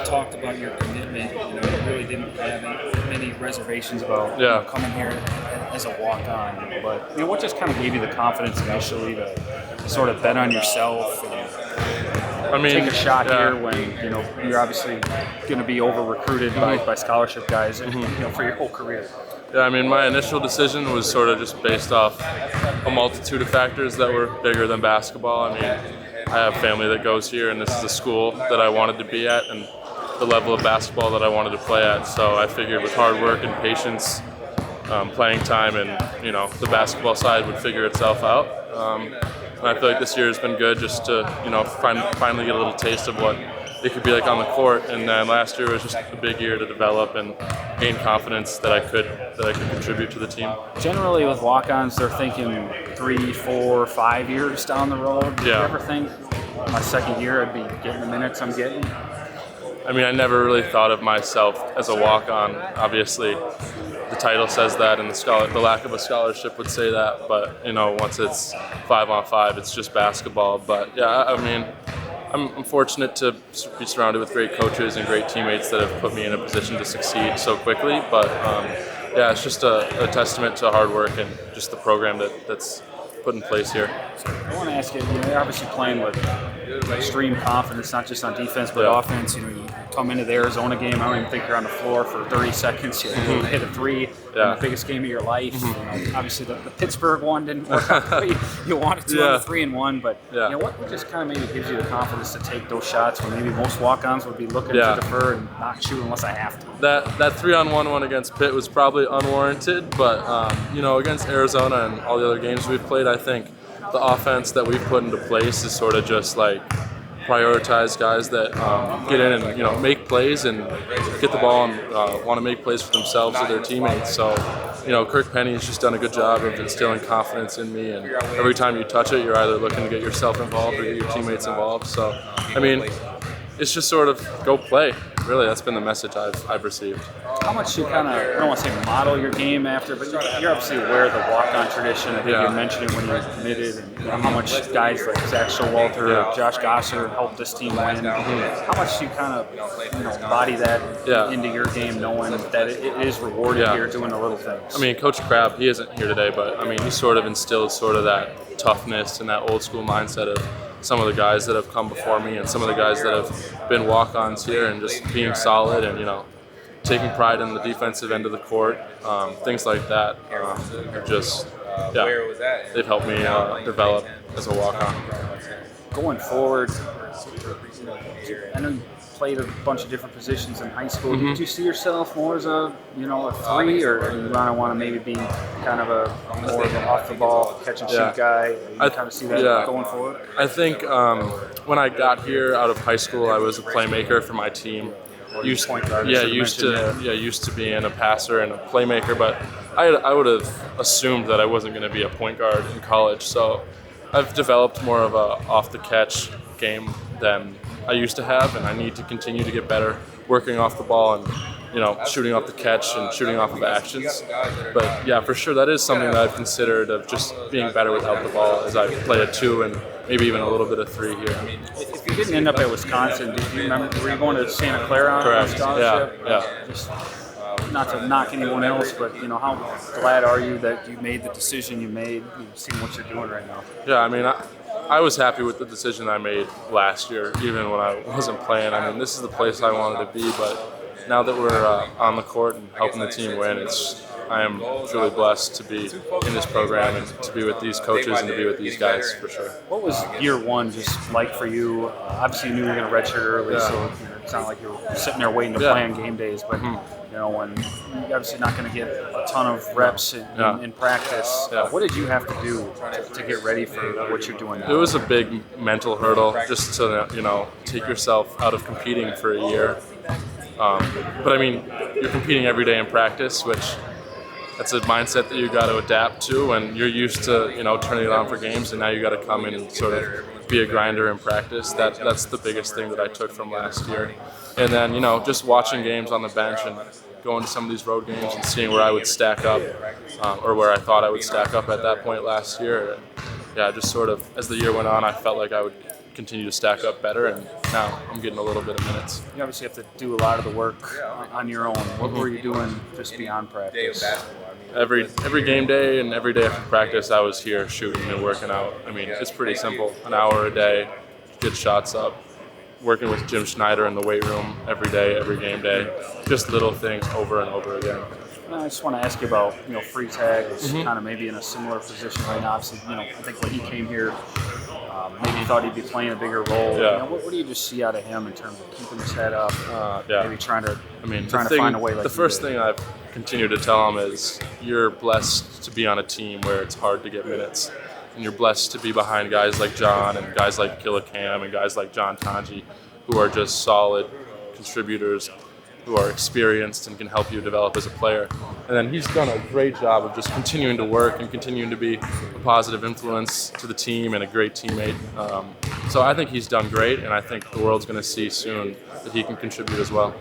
talked about your commitment. You really didn't have many reservations about coming here as a walk-on. But what just kind of gave you the confidence initially to sort of bet on yourself and take a shot here when you're obviously going to be over-recruited by scholarship guys for your whole career? Yeah, I mean, my initial decision was sort of just based off a multitude of factors that were bigger than basketball. I mean, I have family that goes here, and this is a school that I wanted to be at and the level of basketball that I wanted to play at. So I figured with hard work and patience, playing time, and the basketball side would figure itself out. And I feel like this year has been good just to finally get a little taste of what it could be like on the court. And then last year was just a big year to develop and gain confidence that I could contribute to the team. Generally with walk-ons, they're thinking 3, 4, 5 years down the road. Do you ever think my second year I'd be getting the minutes I'm getting? I mean, I never really thought of myself as a walk-on. Obviously, the title says that, and the lack of a scholarship would say that. But once it's 5-on-5, it's just basketball. But yeah, I mean, I'm fortunate to be surrounded with great coaches and great teammates that have put me in a position to succeed so quickly. But yeah, it's just a testament to hard work and just the program that's put in place here. I want to ask you, you're obviously playing with extreme confidence, not just on defense, but offense. You come into the Arizona game, I don't even think you're on the floor for 30 seconds. You hit a three in the biggest game of your life. Obviously, the Pittsburgh one didn't work out the way you wanted to on the 3-and-1, but what just kind of maybe gives you the confidence to take those shots when maybe most walk-ons would be looking to defer and not shoot unless I have to? That 3-on-1 one against Pitt was probably unwarranted, but against Arizona and all the other games we've played, I think the offense that we've put into place is sort of just like prioritize guys that get in and make plays and get the ball and want to make plays for themselves or their teammates. So Kirk Penny has just done a good job of instilling confidence in me, and every time you touch it, you're either looking to get yourself involved or get your teammates involved. So I mean, it's just sort of go play. Really, that's been the message I've received. How much you kind of, I don't want to say model your game after, but you're obviously aware of the walk-on tradition. I think you mentioned it when you were committed, and how much guys like Zach Showalter, Josh Gosser helped this team win. How much do you kind of embody that into your game, knowing that it is rewarded here doing the little things? I mean, Coach Crabb, he isn't here today, but I mean, he sort of instilled sort of that toughness and that old school mindset of some of the guys that have come before me and some of the guys that have been walk-ons here, and just being solid and taking pride in the defensive end of the court, things like that. They've helped me develop as a walk-on. Going forward, I know you played a bunch of different positions in high school. Did you see yourself more as a three, or do you want to maybe be kind of a more of an off the ball catch and shoot guy? I kind of see that going forward. I think when I got here out of high school, I was a playmaker for my team. Used to being a passer and a playmaker, but I would have assumed that I wasn't going to be a point guard in college. So I've developed more of a off the catch game than I used to have, and I need to continue to get better working off the ball and shooting off the catch and shooting off of actions. But yeah, for sure, that is something that I've considered, of just being better without the ball as I play a 2 and maybe even a little bit of 3 here. If you didn't end up at Wisconsin, did you remember, were you going to Santa Clara on scholarship? Just, not to knock anyone else, but how glad are you that you made the decision you made, seeing what you're doing right now? Yeah, I mean, I was happy with the decision I made last year, even when I wasn't playing. I mean, this is the place I wanted to be, but now that we're on the court and helping the team win, I am truly blessed to be in this program and to be with these coaches and to be with these guys, for sure. What was year one just like for you? Obviously, you knew you were going to redshirt early, so it's not like you were sitting there waiting to play on game days. But when you're obviously not going to get a ton of reps in practice, what did you have to do to get ready for what you're doing now? It was a big mental hurdle just to take yourself out of competing for a year. But I mean, you're competing every day in practice, which that's a mindset that you got to adapt to, and you're used to turning it on for games, and now you got to come in and sort of be a grinder in practice. That's the biggest thing that I took from last year. And then just watching games on the bench and going to some of these road games and seeing where I would stack up, or where I thought I would stack up at that point last year. And just sort of as the year went on, I felt like I would continue to stack up better, and now I'm getting a little bit of minutes. You obviously have to do a lot of the work on your own. What were you doing just beyond practice? Every game day and every day after practice, I was here shooting and working out. I mean, it's pretty simple. An hour a day, get shots up. Working with Jim Schneider in the weight room every day, every game day. Just little things over and over again. I just want to ask you about, Free Tag is kind of maybe in a similar position right now. Obviously, I think when he came here, maybe thought he'd be playing a bigger role. Yeah. What do you just see out of him in terms of keeping his head up? Yeah. Maybe trying to the find a way. Like the first thing I've continued to tell him is you're blessed to be on a team where it's hard to get minutes. And you're blessed to be behind guys like John and guys like Gillicam and guys like John Tanji, who are just solid contributors, who are experienced and can help you develop as a player. And then he's done a great job of just continuing to work and continuing to be a positive influence to the team and a great teammate. So I think he's done great, and I think the world's going to see soon that he can contribute as well.